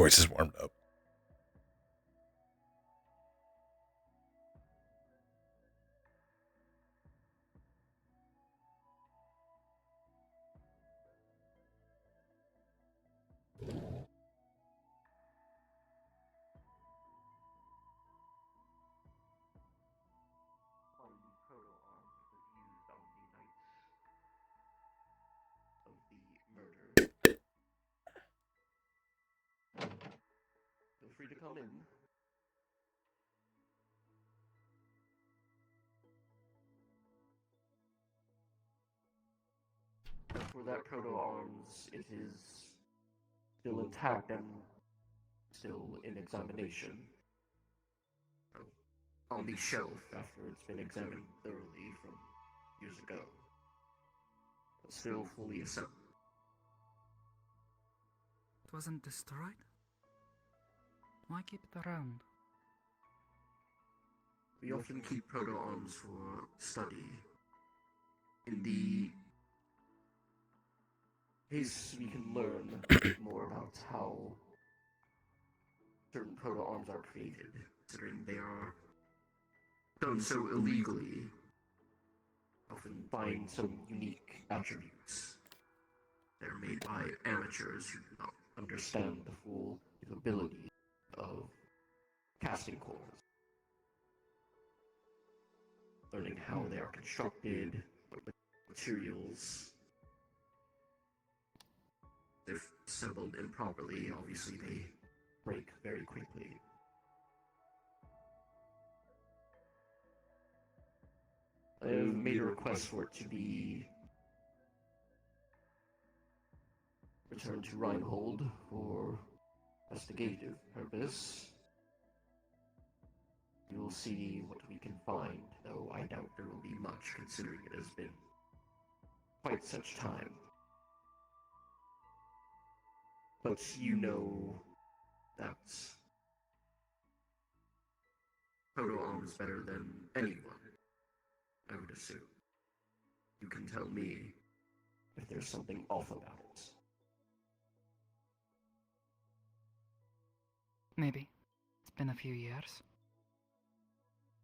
voice is warmed up. Feel free to come in. For that proto-arms, it is still intact and still in examination. On the shelf after it's been examined thoroughly from years ago. But still fully assembled. It wasn't destroyed? Why keep it around? We often keep proto-arms for study. In the case we can learn a bit more about how certain proto-arms are created, considering they are done so illegally, often find some unique attributes. They're made by amateurs who do not understand the full capabilities of casting cores. Learning how they are constructed, what materials. If assembled improperly, obviously they break very quickly. I have made a request for it to be returned to Reinhold for investigative purpose. We will see what we can find, though I doubt there will be much, considering it has been quite such time. But you know that proto-arms better than anyone, I would assume. You can tell me if there's something off about it. Maybe. It's been a few years.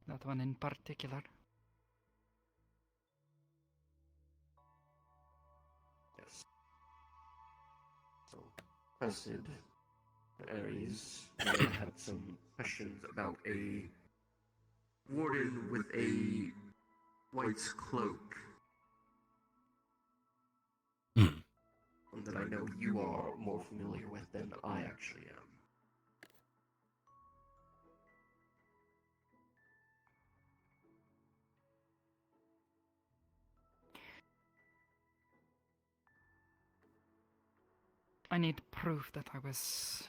That one in particular. Yes. So, Presid, Ares, had some questions about a warden with a white cloak. One that I know you are more familiar with than I actually am. I need proof that I was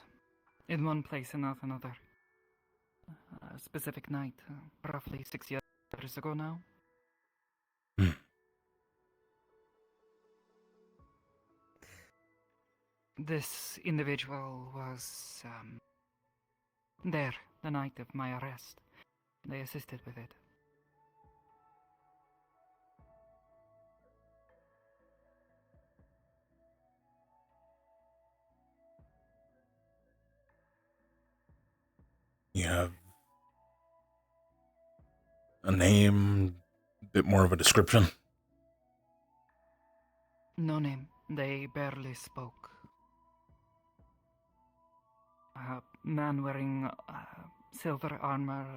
in one place and not another. A specific night, roughly 6 years ago now. This individual was there the night of my arrest. They assisted with it. You have a name, a bit more of a description? No name. They barely spoke. A man wearing silver armor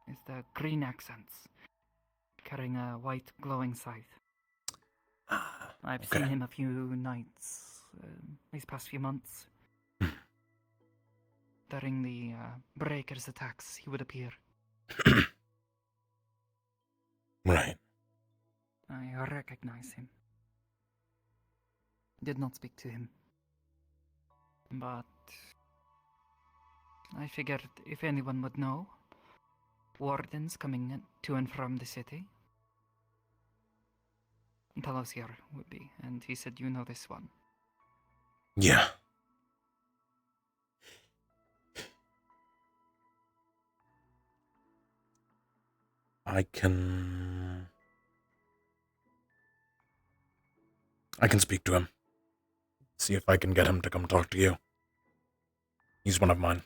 is the green accents, carrying a white glowing scythe. I've seen him a few nights, these past few months. During the breakers' attacks, he would appear. Right. I recognize him. Did not speak to him. But I figured if anyone would know, wardens coming to and from the city, Talos here would be, and he said you know this one. Yeah. I can speak to him. See if I can get him to come talk to you. He's one of mine.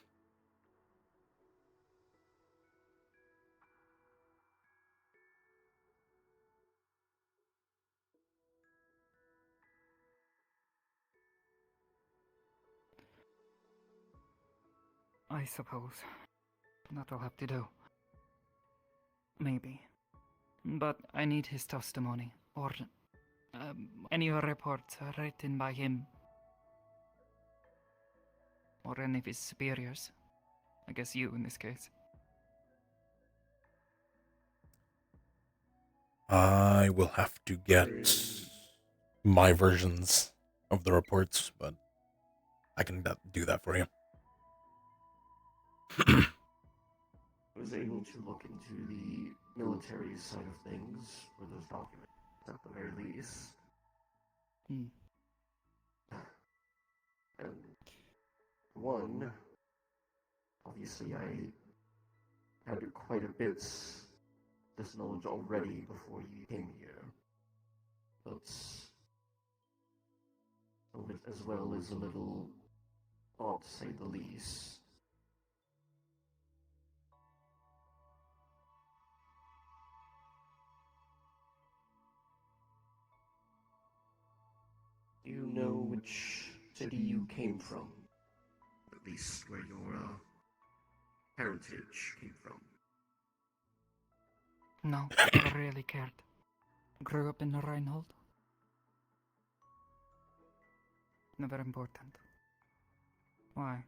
I suppose that'll have to do. Maybe. But I need his testimony, or any reports written by him, or any of his superiors. I guess you in this case. I will have to get my versions of the reports, but I can do that for you. I was able to look into the military side of things for those documents, at the very least. And one, obviously I had quite a bit this knowledge already before you came here. But as well as a little odd to say the least. Do you know which city you came from? At least where your heritage came from. No, never really cared. Grew up in Reinhold. Never important. Why?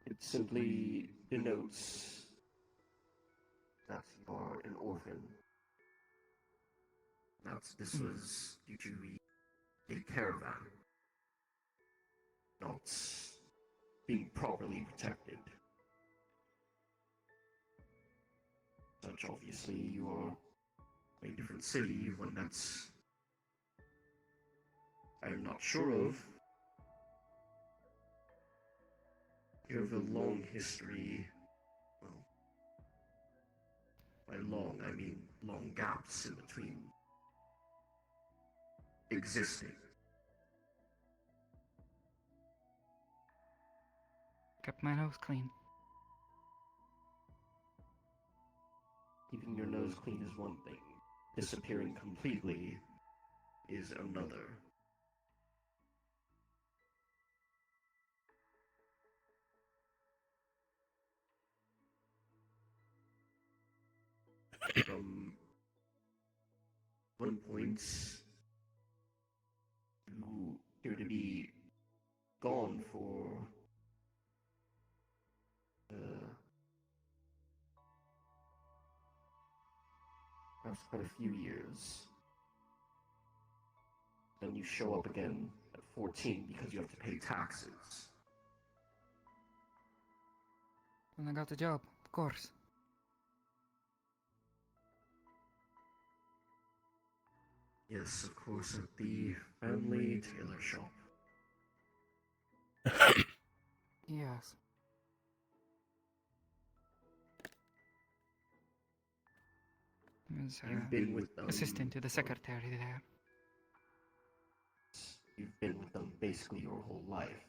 It simply denotes that you are an orphan. That this was due to a caravan not being properly protected. Such obviously you are a different city, one that's I'm not sure of. You have a long history, well, by long I mean long gaps in between existing. Kept my nose clean. Keeping your nose clean is one thing. Disappearing completely is another. From one point, you appear to be gone for perhaps quite a few years. Then you show up again at 14 because you have to pay taxes. When I got the job, of course. Yes, of course, at the family tailor shop. Yes. Was You've been with them. assistant to the secretary there. You've been with them basically your whole life.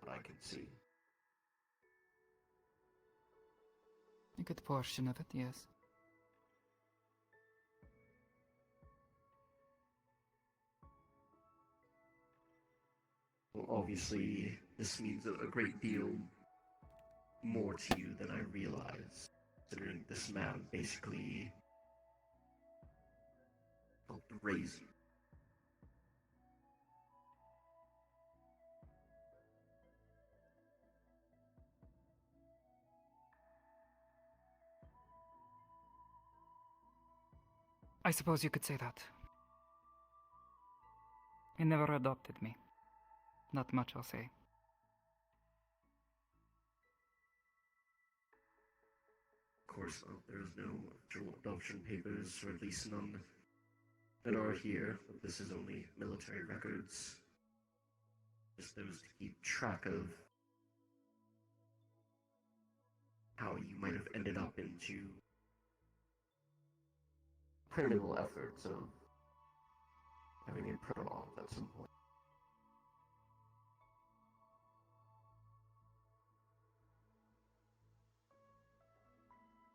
What I can see. A good portion of it, yes. Well, obviously, this means a great deal more to you than I realized, considering this man basically helped raise you. I suppose you could say that. He never adopted me. Not much, I'll say. Of course, there's no actual adoption papers, or at least none that are here, but this is only military records. Just those to keep track of how you might have ended up into criminal efforts of having a prologue at some point.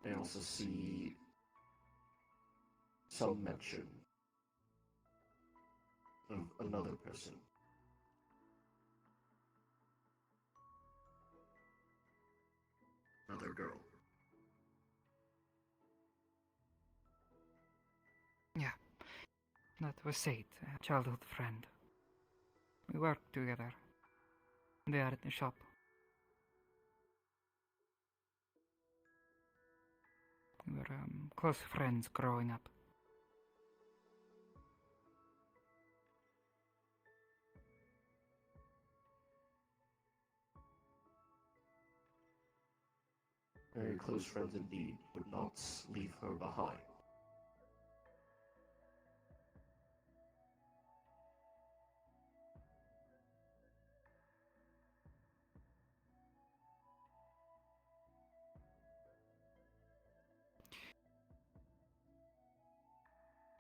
I also see some mention of another person. Another girl. Yeah, that was Sade, a childhood friend. We worked together. There at the shop. We were close friends growing up. Very close friends indeed, would not leave her behind.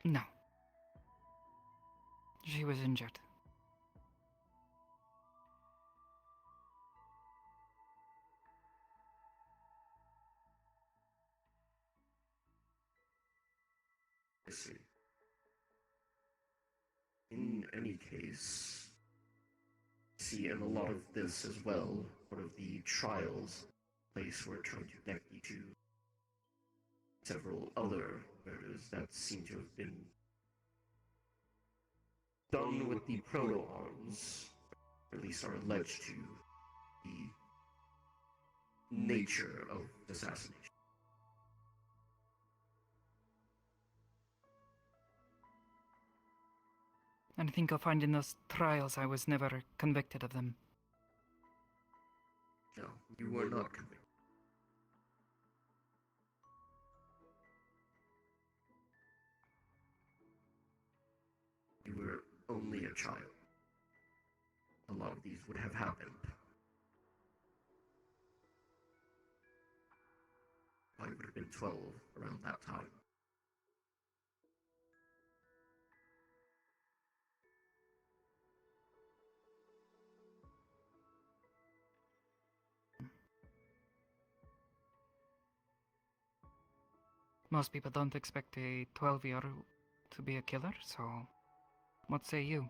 No. She was injured. I see. In any case, see in a lot of this as well, one of the trials, place where trying to connect you to several other murders that seem to have been done with the proto-arms, or at least are alleged to the nature of assassination. And I think I'll find in those trials I was never convicted of them. No, you were not convicted. You were only a child. A lot of these would have happened. I would have been 12 around that time. Most people don't expect a 12-year-old to be a killer, so what say you?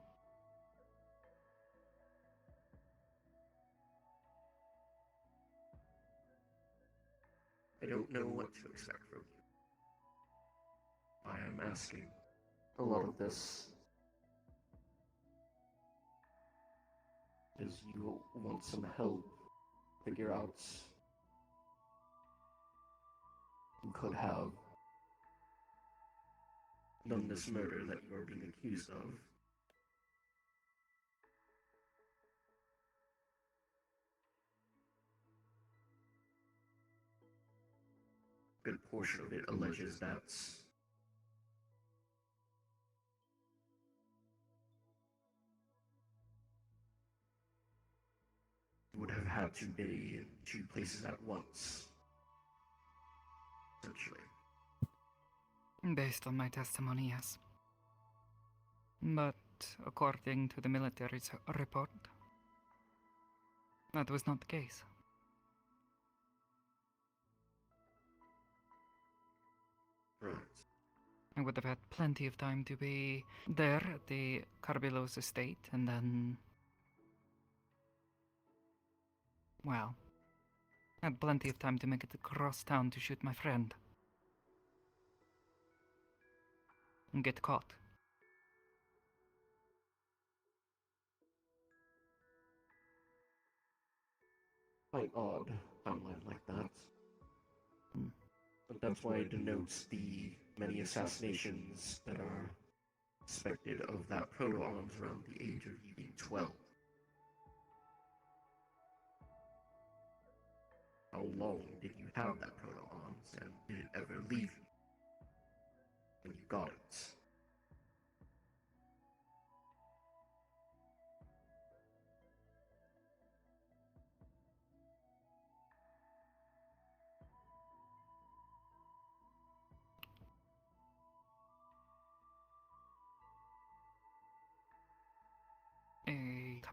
I don't know what to expect from you. I am asking a lot of this is you want some help figure out who could have done this murder that you are being accused of. A good portion of it alleges that you would have had to be in two places at once, essentially. Based on my testimony, yes. But according to the military's report, that was not the case. Right. I would have had plenty of time to be there at the Carbilos estate, and then... well, had plenty of time to make it across town to shoot my friend. And get caught. Quite odd timeline like that. Hmm. But that's why it denotes the many assassinations that are suspected of that proto-arms around the age of you being 12. How long did you have that proto-arms, and did it ever leave you when you got it?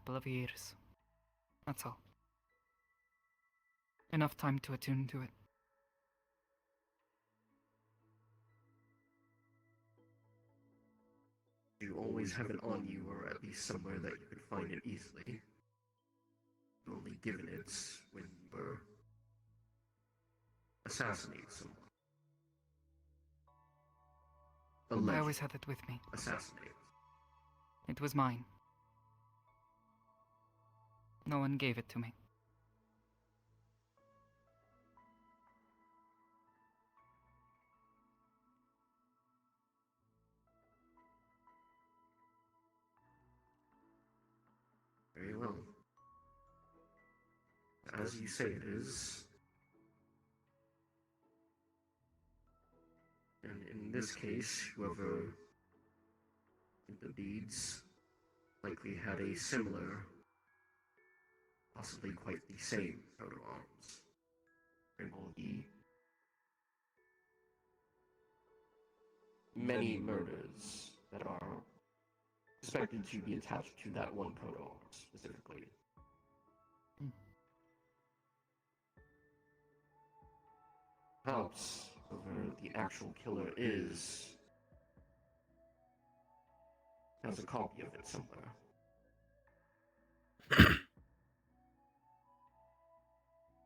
couple of years. That's all. Enough time to attune to it. You always have it on you, or at least somewhere that you could find it easily. You only given it when you were assassinating someone. I always had it with me. Assassinate. It was mine. No one gave it to me. Very well. As you say it is. And in this case, whoever did the deeds likely had a similar, possibly quite the same coat of arms. And all the many murders that are suspected to be attached to that one coat of arms specifically. Perhaps whoever the actual killer is has a copy of it somewhere.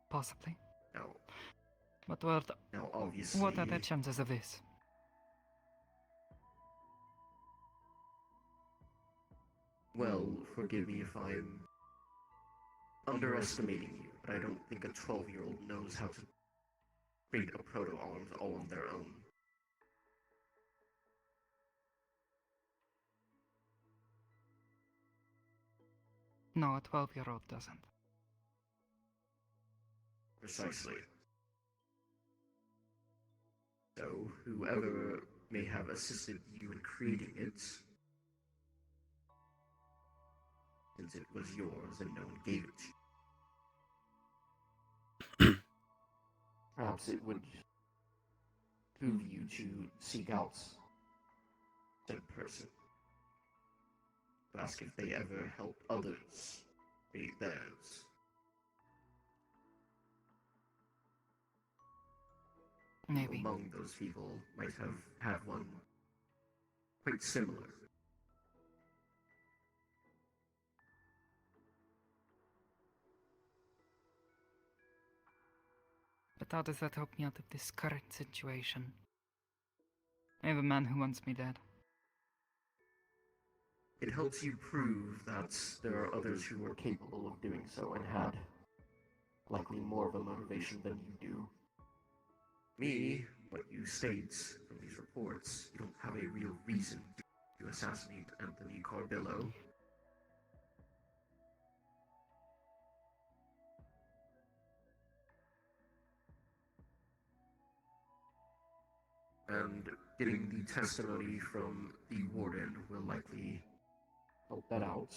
Possibly. Now, But obviously, what are the chances of this? well, forgive me if I'm underestimating you, but I don't think a 12-year-old knows how to create a proto-arms all on their own. No, a 12-year-old doesn't. Precisely. So, whoever may have assisted you in creating it, since it was yours and no one gave it to you, perhaps it would behoove you to seek out said person. To ask if they ever helped others create theirs. Maybe. Among those people might have had one quite similar. But how does that help me out of this current situation? I have a man who wants me dead. It helps you prove that there are others who are capable of doing so and had likely more of a motivation than you do. Me, what you state from these reports, you don't have a real reason to assassinate Anthony Carbillo. And getting the testimony from the warden will likely help that out.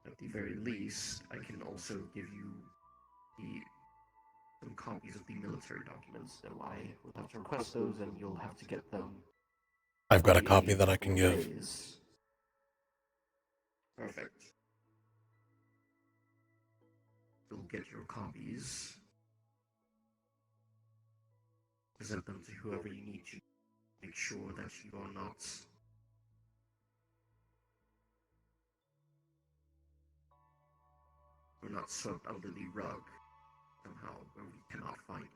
At the very least, I can also give you some copies of the military documents, though I will have to request those and you'll have to get them. I've got a copy that I can give. Perfect. You'll get your copies. Present them to whoever you need to. Make sure that you are not swept under the rug somehow where we cannot find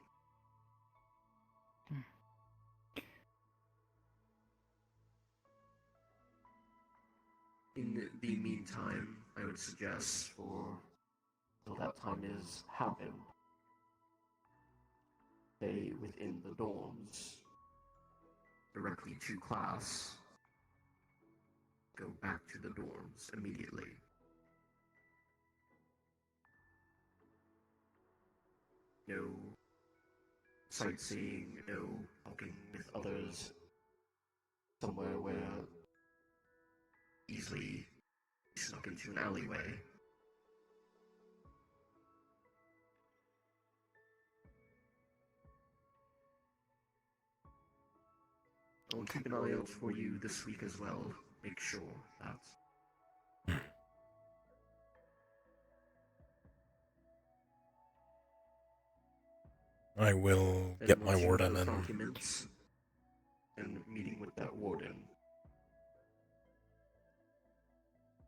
you. In the meantime, I would suggest till that time is happened, stay within the dorms, directly to class, go back to the dorms immediately. No sightseeing, no talking with others somewhere where easily snuck into an alleyway. I'll keep an eye out for you this week as well. make sure that I will then get my once you warden have in. documents and meeting with that warden,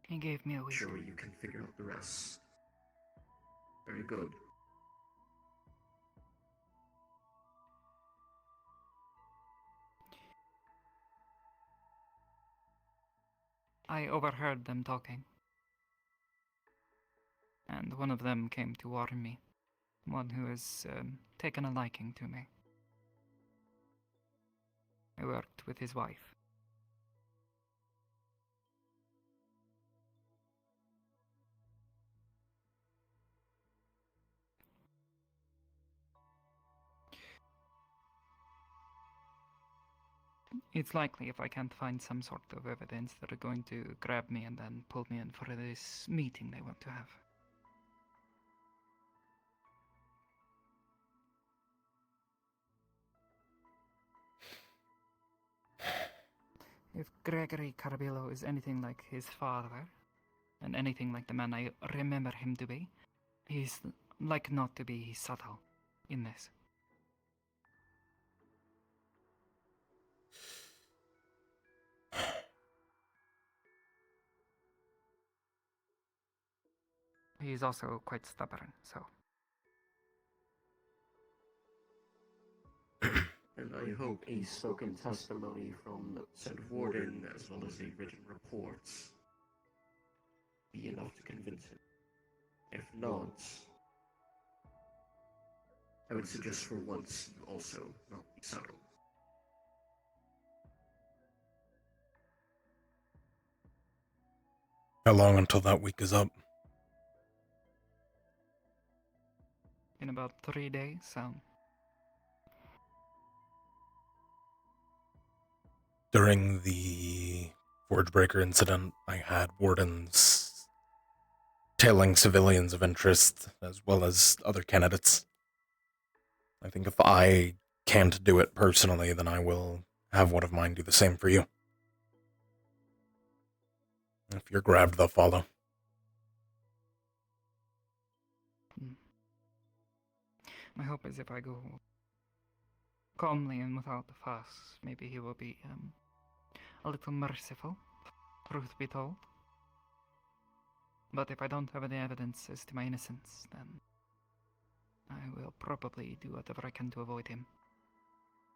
He gave me a week. sure you can figure out the rest. Very good. I overheard them talking, and one of them came to warn me. One who has taken a liking to me. I worked with his wife. It's likely if I can't find some sort of evidence, they're going to grab me and then pull me in for this meeting they want to have. If Gregory Carabillo is anything like his father, and anything like the man I remember him to be, he's like not to be subtle in this. He's also quite stubborn, so. And I hope a spoken testimony from said warden, as well as a written report, be enough to convince him. If not, I would suggest for once you also not be subtle. How long until that week is up? In about 3 days, During the Forge Breaker incident, I had wardens tailing civilians of interest as well as other candidates. I think if I can't do it personally, then I will have one of mine do the same for you. If you're grabbed, they'll follow. my hope is if I go calmly and without the fuss, maybe he will be a little merciful, truth be told. But if I don't have any evidence as to my innocence, then I will probably do whatever I can to avoid him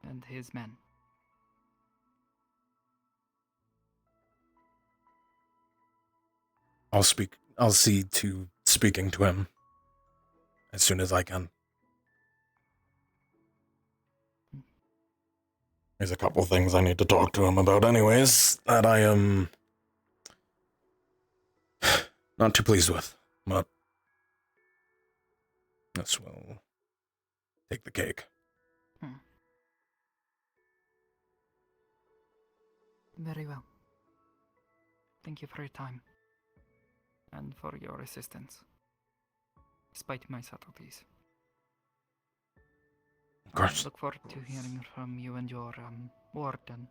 and his men. I'll see to speaking to him as soon as I can. There's a couple things I need to talk to him about anyways that I am not too pleased with, but this will take the cake. Very well. Thank you for your time and for your assistance, despite my subtleties. Of course. I look forward to hearing from you and your warden.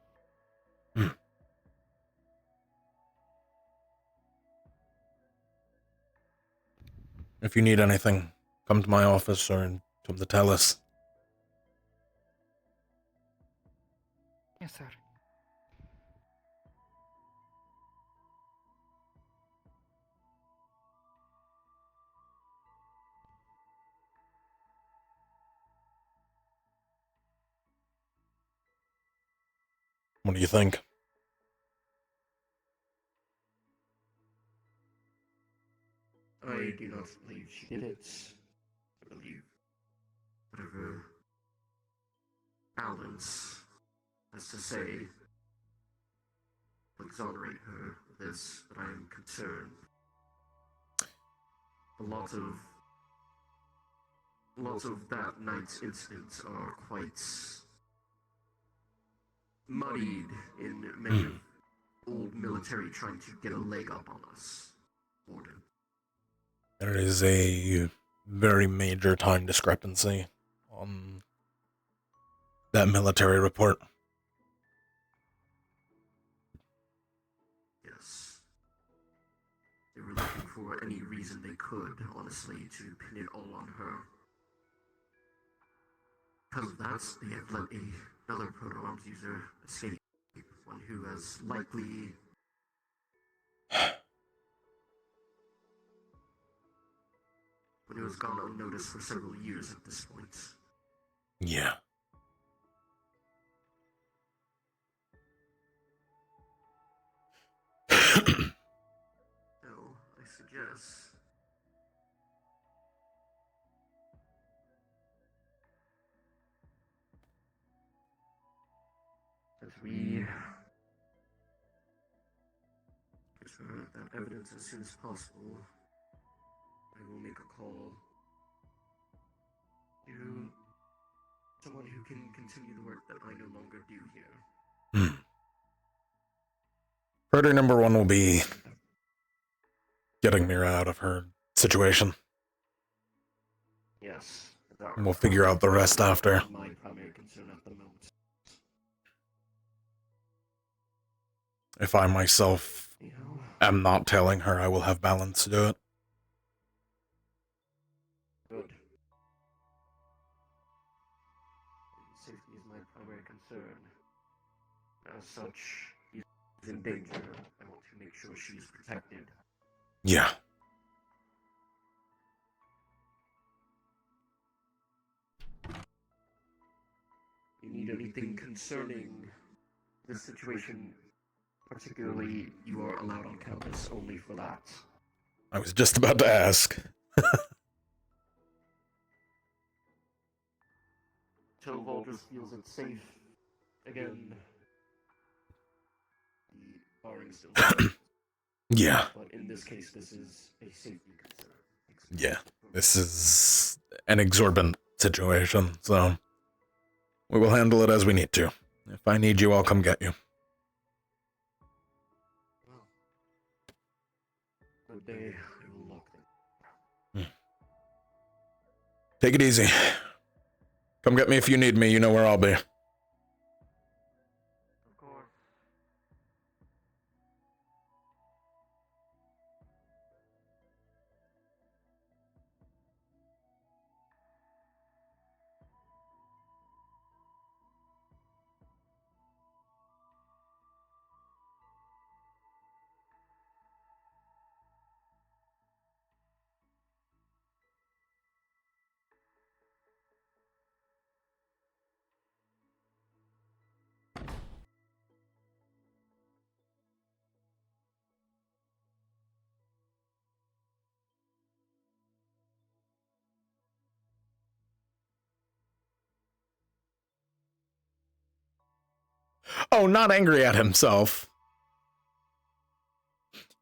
If you need anything, come to my office or to the Tellus. Yes, sir. What do you think? I do not believe she did it. I believe whatever balance has to say will exonerate her of this, but I am concerned. Lots of that night's incidents are quite muddied in many of old military trying to get a leg up on us, Warden. There is a very major time discrepancy on that military report. were looking for any reason they could, honestly, to pin it all on her. Because of that, they have let another proto-arms user escape, one who has likely... one who has gone unnoticed for several years at this point. Yeah. So, I suggest... as we return that evidence as soon as possible, I will make a call to someone who can continue the work that I no longer do here. Priority number one will be getting Mira out of her situation. Yes. And we'll figure out the rest after. My primary concern at the moment. If I myself am not telling her, I will have balance to do it. Good. Safety is my primary concern. As such, she's in danger. I want to make sure she's protected. Yeah. You need anything concerning this situation, particularly you are allowed on campus only for that. I was just about to ask. Toval just feels it's safe. Again, the barring still Yeah. but in this case, this is a safety concern. Yeah. This is an exorbitant situation, so we will handle it as we need to. If I need you, I'll come get you. Well, good day. I will lock them. Take it easy. Come get me if you need me. You know where I'll be. Of course. Oh, not angry at himself.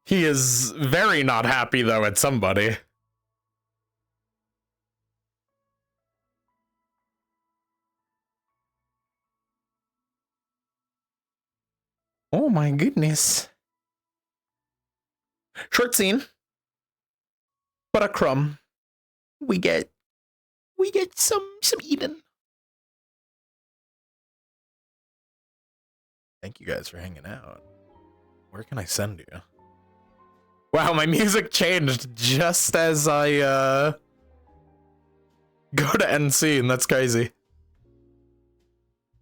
He is very not happy, though, at somebody. Oh my goodness. Short scene. But a crumb. We get some Eden. Thank you guys for hanging out. Where can I send you? Wow, my music changed just as I go to end scene. That's crazy.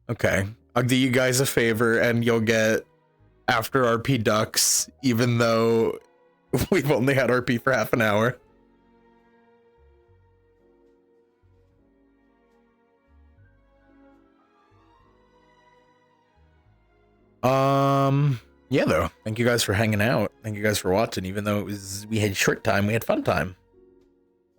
Okay, I'll do you guys a favor and you'll get after RP ducks, even though we've only had RP for half an hour. Yeah, though. Thank you guys for hanging out. Thank you guys for watching. Even though we had short time, we had fun time.